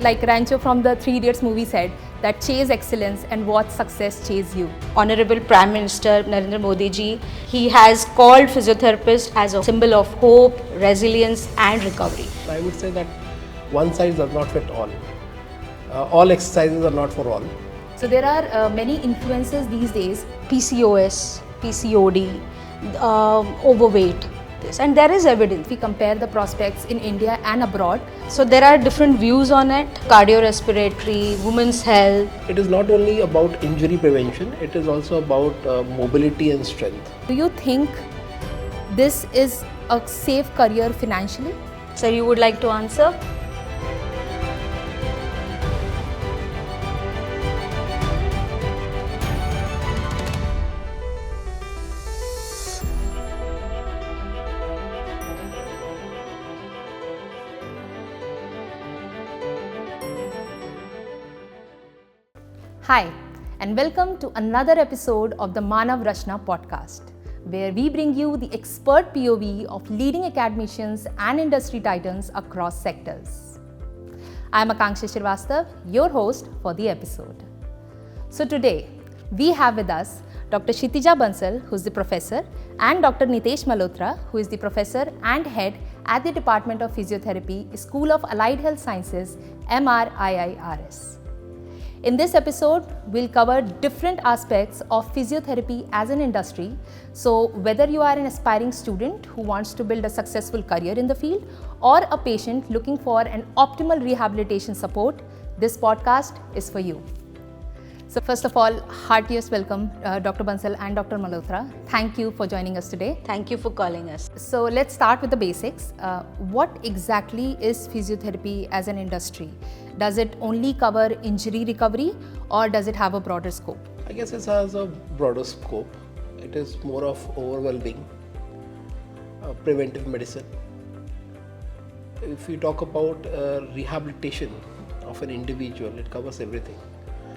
like Rancho from the Three Idiots movie said, that chase excellence and watch success chase you. Honorable Prime Minister Narendra Modi ji, he has called physiotherapist as a symbol of hope, resilience and recovery. I would say that one size does not fit all. All exercises are not for all. So there are many influences these days. PCOS, PCOD, overweight, and there is evidence. If we compare the prospects in India and abroad, so there are different views on it. Cardiorespiratory, women's health. It is not only about injury prevention, it is also about mobility and strength. Do you think this is a safe career financially? Sir, you would like to answer? Hi, and welcome to another episode of the Manav Rachna podcast, where we bring you the expert POV of leading academicians and industry titans across sectors. I am 𝐓𝐈𝐌𝐄𝐒𝐒 Srivastava, your host for the episode. So today, we have with us Dr. Kshitija Bansal, who is the professor, and Dr. Nitesh Malhotra, who is the professor and head at the Department of Physiotherapy, School of Allied Health Sciences, MRIIRS. In this episode, we'll cover different aspects of physiotherapy as an industry. So whether you are an aspiring student who wants to build a successful career in the field or a patient looking for an optimal rehabilitation support, this podcast is for you. So first of all, heartiest welcome Dr. Bansal and Dr. Malhotra. Thank you for joining us today. Thank you for calling us. So let's start with the basics. What exactly is physiotherapy as an industry? Does it only cover injury recovery or does it have a broader scope? I guess it has a broader scope. It is more of overwhelming, preventive medicine. If we talk about rehabilitation of an individual, it covers everything.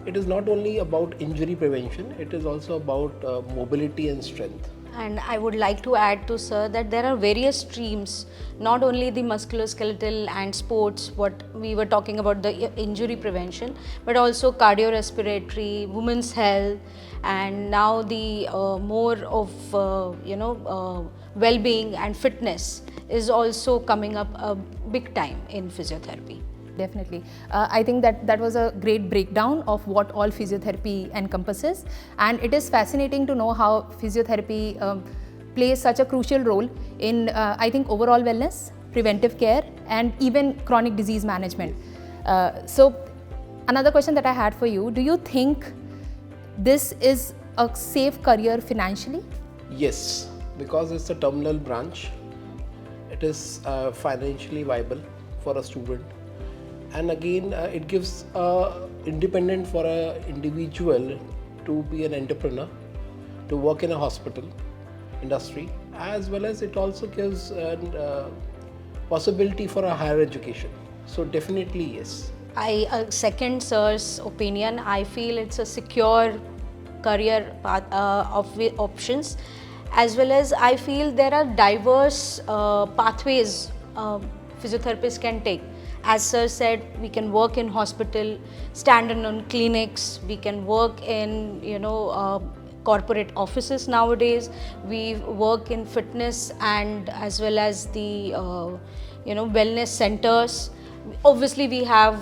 It is not only about injury prevention, it is also about mobility and strength. And I would like to add to sir that there are various streams, not only the musculoskeletal and sports, what we were talking about the injury prevention, but also cardiorespiratory, women's health, and now the more of well-being and fitness is also coming up a big time in physiotherapy. Definitely. I think that was a great breakdown of what all physiotherapy encompasses, and it is fascinating to know how physiotherapy plays such a crucial role in I think overall wellness, preventive care and even chronic disease management. So another question that I had for you, do you think this is a safe career financially? Yes, because it's a terminal branch, it is financially viable for a student. And again, it gives independent for an individual to be an entrepreneur, to work in a hospital industry, as well as it also gives a possibility for a higher education. So definitely yes. I second sir's opinion. I feel it's a secure career path of options, as well as I feel there are diverse pathways physiotherapists can take. As sir said, we can work in hospital, stand-alone clinics, we can work in corporate offices nowadays, we work in fitness and as well as the wellness centers. Obviously we have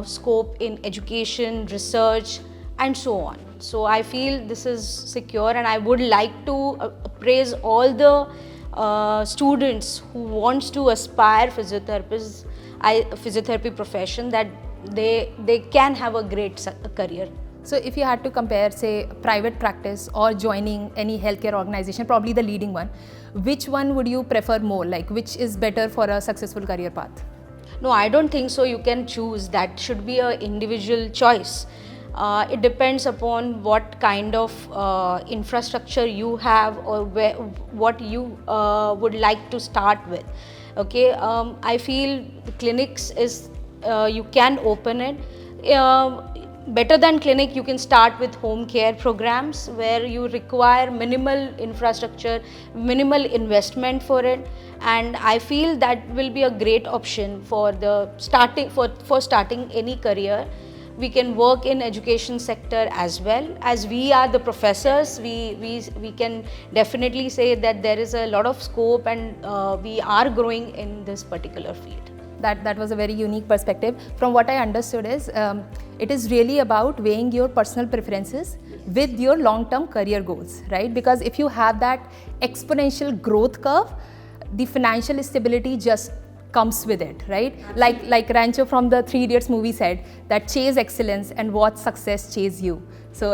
scope in education, research and so on. So I feel this is secure, and I would like to praise all the students who wants to aspire physiotherapy profession, that they can have a great career. So if you had to compare, say, private practice or joining any healthcare organization, probably the leading one, which one would you prefer more? Like, which is better for a successful career path? No, I don't think so. You can choose. That should be an individual choice. It depends upon what kind of infrastructure you have or what you would like to start with. Okay, I feel the clinics is you can open it. better than clinic, you can start with home care programs where you require minimal infrastructure, minimal investment for it, and I feel that will be a great option for the starting for starting any career. We can work in education sector as well. As we are the professors, we can definitely say that there is a lot of scope, and we are growing in this particular field. That was a very unique perspective. From what I understood is, it is really about weighing your personal preferences with your long-term career goals, right? Because if you have that exponential growth curve, the financial stability just comes with it, right? Like Rancho from the Three Idiots movie said, that chase excellence and watch success chase you. So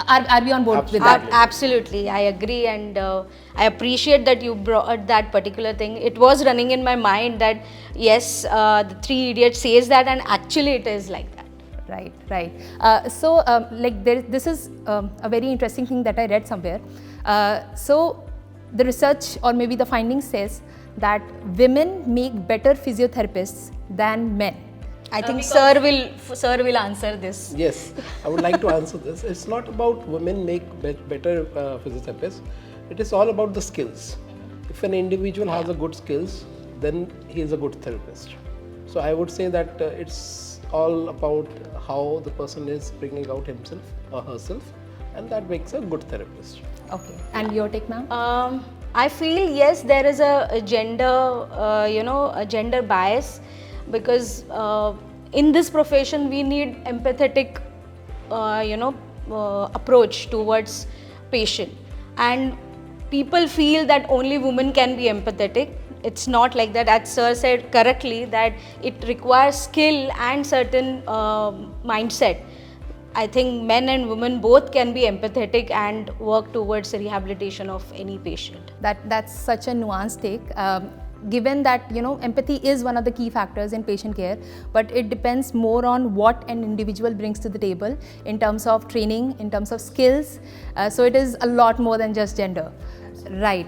are we on board with that? Absolutely, I agree, and I appreciate that you brought that particular thing. It was running in my mind that yes, the Three Idiots says that, and actually it is like that. Right. This is a very interesting thing that I read somewhere. So the research, or maybe the finding, says that women make better physiotherapists than men. I think sir will answer this. Yes, I would like to answer this. It's not about women make better physiotherapists. It is all about the skills. If an individual has a good skills, then he is a good therapist. So I would say that it's all about how the person is bringing out himself or herself, and that makes a good therapist. Okay, and your take, ma'am? I feel yes, there is a gender, a gender bias, because in this profession we need empathetic, approach towards patient, and people feel that only women can be empathetic. It's not like that. As sir said correctly, that it requires skill and certain mindset. I think men and women both can be empathetic and work towards the rehabilitation of any patient. That's such a nuanced take. Given that empathy is one of the key factors in patient care, but it depends more on what an individual brings to the table in terms of training, in terms of skills. So it is a lot more than just gender. Right.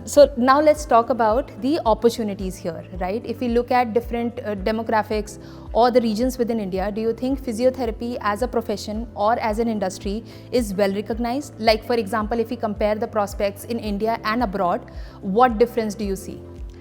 So now let's talk about the opportunities here, right? If we look at different demographics or the regions within India, do you think physiotherapy as a profession or as an industry is well recognized? Like, for example, if we compare the prospects in India and abroad, what difference do you see?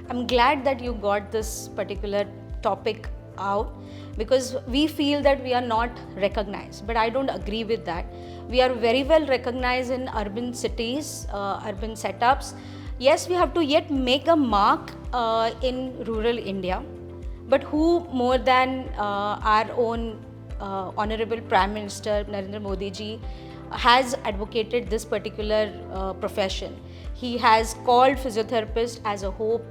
I'm glad that you got this particular topic out, because we feel that we are not recognized, but I don't agree with that. We are very well recognized in urban cities, urban setups. Yes, we have to yet make a mark in rural India, but who more than our own Honorable Prime Minister Narendra Modi ji has advocated this particular profession. He has called physiotherapist as a hope,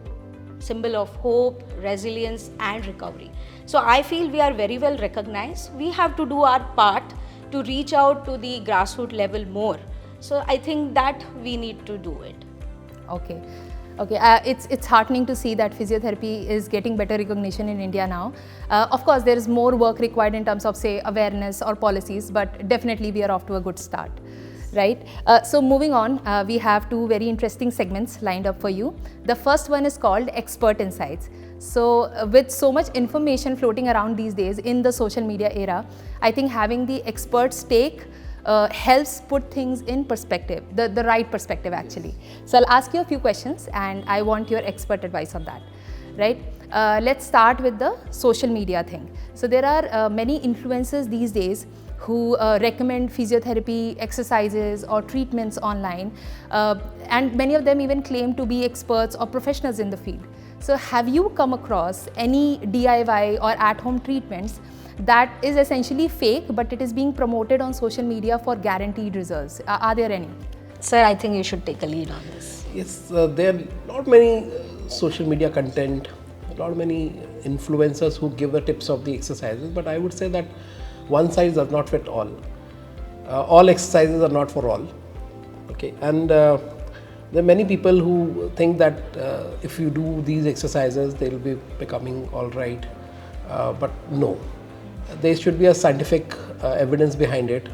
symbol of hope, resilience and recovery. So I feel we are very well recognized. We have to do our part to reach out to the grassroots level more. So I think that we need to do it. Okay. It's heartening to see that physiotherapy is getting better recognition in India now. Of course, there is more work required in terms of, say, awareness or policies, but definitely we are off to a good start. Right. So moving on, we have two very interesting segments lined up for you. The first one is called Expert Insights. So with so much information floating around these days in the social media era, I think having the expert's take helps put things in perspective, the right perspective actually. So I'll ask you a few questions and I want your expert advice on that. Right. Let's start with the social media thing. So there are many influencers these days who recommend physiotherapy exercises or treatments online, and many of them even claim to be experts or professionals in the field. So have you come across any DIY or at-home treatments that is essentially fake, but it is being promoted on social media for guaranteed results? Are there any? Sir, I think you should take a lead on this. Yes, there are not many social media content, not many influencers who give the tips of the exercises, but I would say that one size does not fit all. All exercises are not for all. Okay, and there are many people who think that if you do these exercises, they will be becoming all right. But no, there should be a scientific evidence behind it.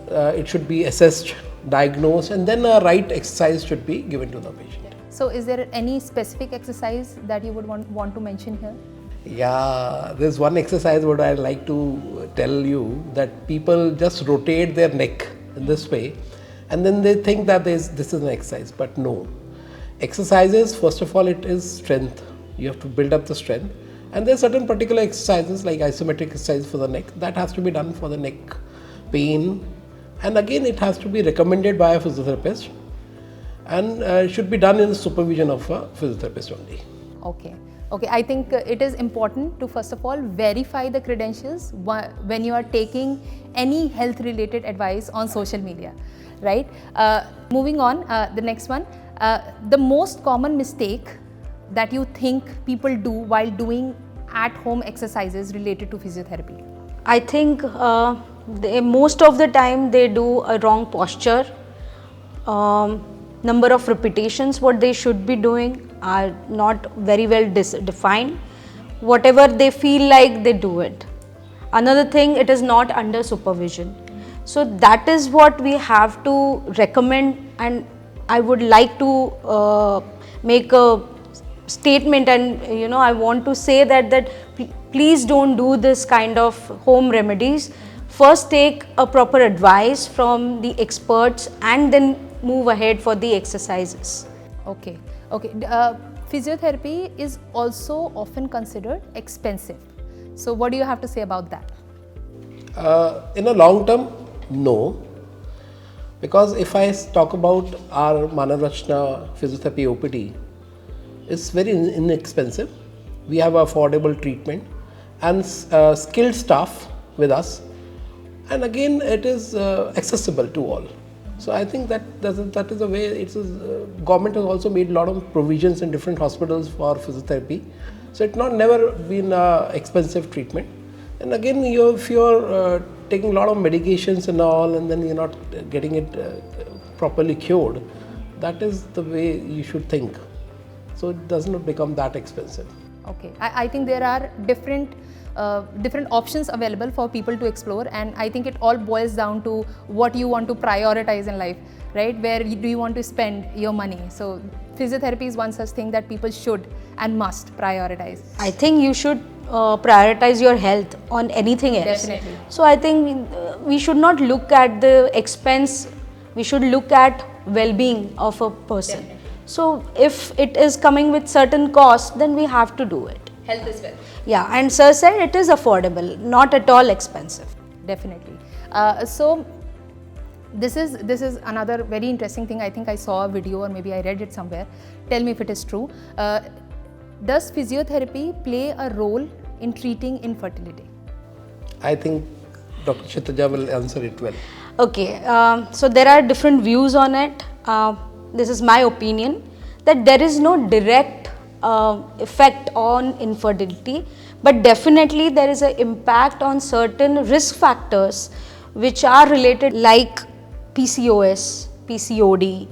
It should be assessed, diagnosed, and then a right exercise should be given to the patient. So is there any specific exercise that you would want to mention here? Yeah, there's one exercise what I like to tell you, that people just rotate their neck in this way and then they think that this is an exercise, but no. Exercises, first of all, it is strength. You have to build up the strength, and there are certain particular exercises like isometric exercise for the neck that has to be done for the neck pain, and again it has to be recommended by a physiotherapist and should be done in the supervision of a physiotherapist only. Okay. Okay, I think it is important to first of all verify the credentials when you are taking any health related advice on social media, right? Moving on, the next one, the most common mistake that you think people do while doing at home exercises related to physiotherapy? I think most of the time they do a wrong posture. Number of repetitions what they should be doing are not very well defined. Whatever they feel like, they do it. Another thing, it is not under supervision. So that is what we have to recommend, and I would like to make a statement, and I want to say that please don't do this kind of home remedies. First take a proper advice from the experts and then move ahead for the exercises. Okay. Physiotherapy is also often considered expensive. So what do you have to say about that? In a long term, no. Because if I talk about our Manav Rachna physiotherapy OPD, it's very inexpensive. We have affordable treatment and skilled staff with us, and again it is accessible to all. So I think that is the way. Government has also made a lot of provisions in different hospitals for physiotherapy. So it's never been expensive treatment. And again, if you're taking a lot of medications and all, and then you're not getting it properly cured, that is the way you should think. So it does not become that expensive. Okay, I think there are different options available for people to explore, and I think it all boils down to what you want to prioritize in life, right? Where do you want to spend your money? So physiotherapy is one such thing that people should and must prioritize. I think you should prioritize your health on anything else. Definitely. So I think we should not look at the expense, we should look at well-being of a person. Definitely. So if it is coming with certain cost, then we have to do it. Health is wealth. Yeah, and sir said it is affordable, not at all expensive. Definitely. So this is another very interesting thing. I think I saw a video, or maybe I read it somewhere. Tell me if it is true. Does physiotherapy play a role in treating infertility? I think Dr. Kshitija will answer it well. Okay, so there are different views on it. This is my opinion, that there is no direct effect on infertility, but definitely there is an impact on certain risk factors which are related, like PCOS, PCOD,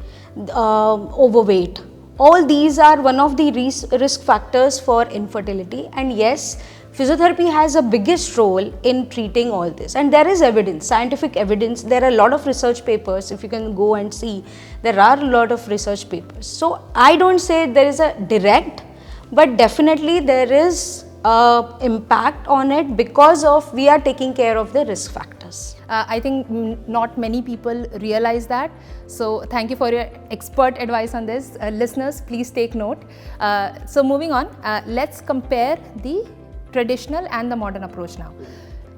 overweight. All these are one of the risk factors for infertility, and yes, physiotherapy has a biggest role in treating all this, and there is evidence, scientific evidence. There are a lot of research papers. If you can go and see, there are a lot of research papers. So I don't say there is a direct, but definitely there is impact on it because of we are taking care of the risk factors. I think not many people realize that. So thank you for your expert advice on this. Listeners, please take note. So moving on, let's compare the traditional and the modern approach now.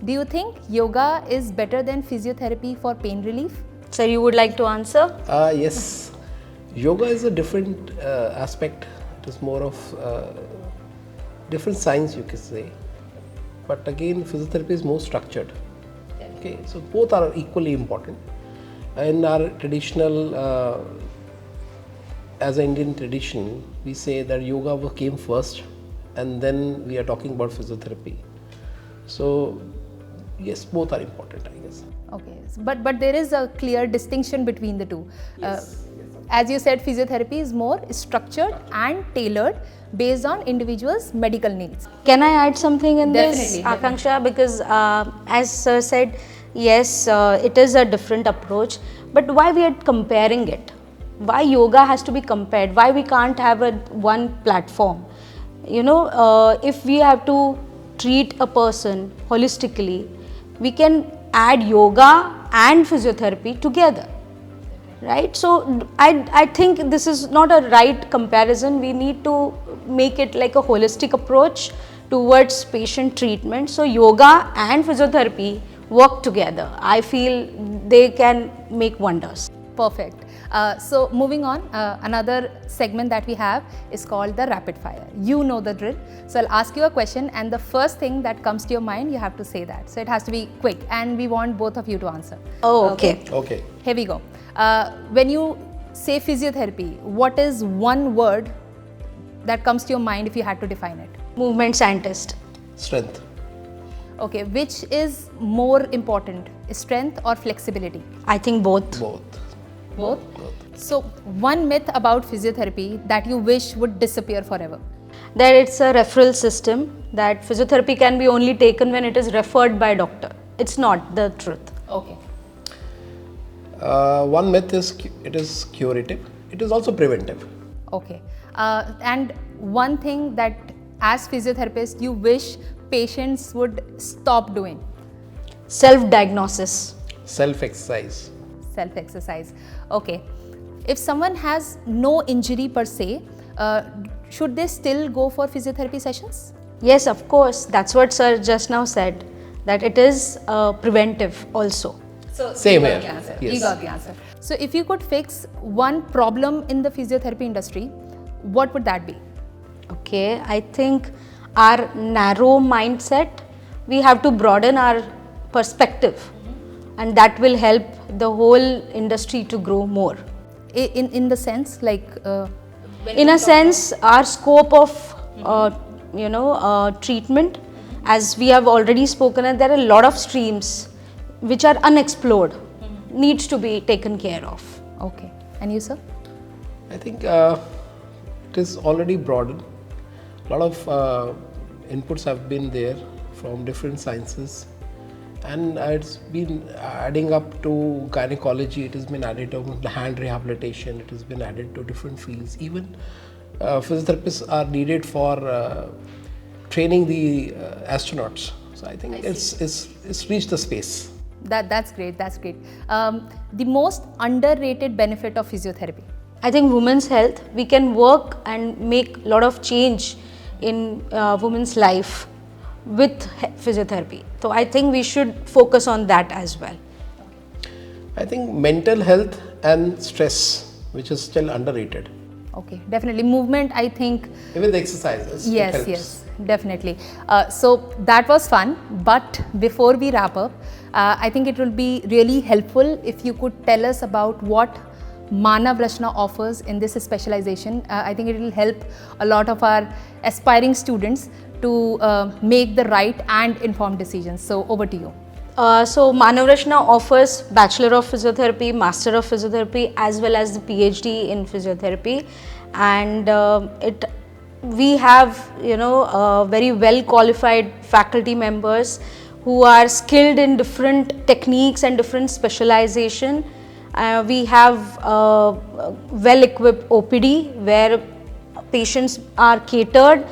Do you think yoga is better than physiotherapy for pain relief? Sir, you would like to answer? Yes, yoga is a different aspect. It is more of different science, you could say. But again, physiotherapy is more structured. Okay, so both are equally important. In our traditional, as an Indian tradition, we say that yoga came first, and then we are talking about physiotherapy. So yes, both are important, I guess. Okay, but there is a clear distinction between the two. Yes. As you said, physiotherapy is more structured and tailored based on individuals' medical needs. Can I add something in this, Definitely. Akanksha? Because as sir said, yes, it is a different approach, but why we are comparing it? Why yoga has to be compared? Why we can't have one platform? if we have to treat a person holistically, we can add yoga and physiotherapy together, right? So I think this is not a right comparison. We need to make it like a holistic approach towards patient treatment. So yoga and physiotherapy work together. I feel they can make wonders. Perfect. So moving on, another segment that we have is called the rapid fire. You know the drill. So I'll ask you a question, and the first thing that comes to your mind, you have to say that. So it has to be quick, and we want both of you to answer. Oh, okay. Okay. Here we go. When you say physiotherapy, what is one word that comes to your mind if you had to define it? Movement scientist. Strength. Okay, which is more important, strength or flexibility? I think both. Both. Both? So, one myth about physiotherapy that you wish would disappear forever? That it's a referral system, that physiotherapy can be only taken when it is referred by a doctor. It's not the truth. Okay. One myth is it is curative. It is also preventive. Okay. And one thing that as physiotherapists you wish patients would stop doing? Self-diagnosis. Self-exercise. Self-exercise. Okay. If someone has no injury per se, should they still go for physiotherapy sessions? Yes, of course. That's what sir just now said, that it is preventive also. So Same you here. got the answer. Yes. You got the answer. So if you could fix one problem in the physiotherapy industry, what would that be? Okay, I think our narrow mindset, we have to broaden our perspective, and that will help the whole industry to grow more. In the sense, like In a sense, our scope of treatment, as we have already spoken, and there are a lot of streams which are unexplored, needs to be taken care of. Okay. And you, sir? I think it is already broadened. A lot of inputs have been there from different sciences, and it's been adding up to gynecology. It has been added to hand rehabilitation. It has been added to different fields. Even physiotherapists are needed for training the astronauts. So I think it's reached the space. That's great. That's great. The most underrated benefit of physiotherapy? I think women's health, we can work and make a lot of change in women's life with physiotherapy. So I think we should focus on that as well. I think mental health and stress, which is still underrated. Okay, definitely. Movement, I think. Even the exercises. it Yes, helps. yes, definitely. So that was fun. But before we wrap up, I think it will be really helpful if you could tell us about what Manav Rachna offers in this specialization. I think it will help a lot of our aspiring students to make the right and informed decisions. So over to you. So Manav Rachna offers Bachelor of Physiotherapy, Master of Physiotherapy, as well as the PhD in Physiotherapy, and we have very well qualified faculty members who are skilled in different techniques and different specialization. We have well equipped OPD where patients are catered,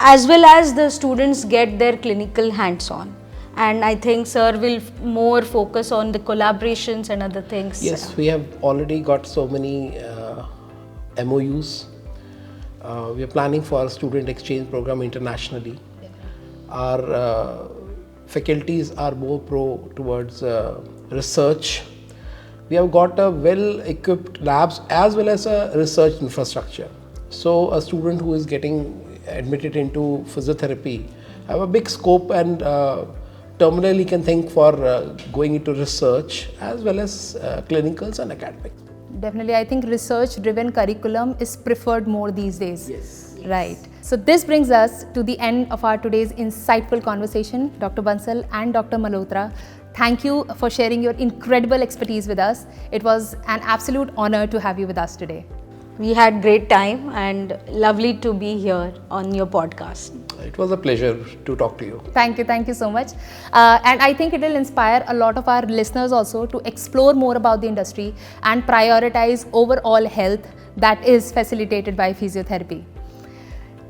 as well as the students get their clinical hands-on. And I think sir will more focus on the collaborations and other things. Yes, we have already got so many MOUs. We are planning for a student exchange program internationally. Our faculties are more towards research. We have got a well-equipped labs as well as a research infrastructure. So a student who is getting admitted into physiotherapy have a big scope, and terminally can think for going into research as well as clinicals and academics. Definitely, I think research-driven curriculum is preferred more these days. Yes. Right. So this brings us to the end of our today's insightful conversation. Dr. Bansal and Dr. Malhotra, thank you for sharing your incredible expertise with us. It was an absolute honor to have you with us today. We had great time and lovely to be here on your podcast. It was a pleasure to talk to you. Thank you so much. And I think it will inspire a lot of our listeners also to explore more about the industry and prioritize overall health that is facilitated by physiotherapy.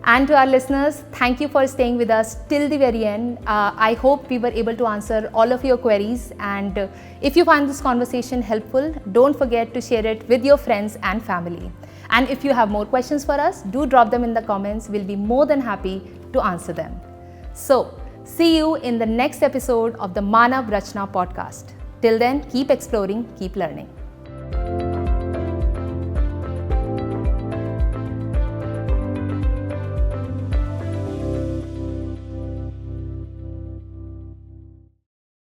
And to our listeners, thank you for staying with us till the very end. I hope we were able to answer all of your queries. And if you find this conversation helpful, don't forget to share it with your friends and family. And if you have more questions for us, do drop them in the comments. We'll be more than happy to answer them. So, see you in the next episode of the Manav Rachna podcast. Till then, keep exploring, keep learning.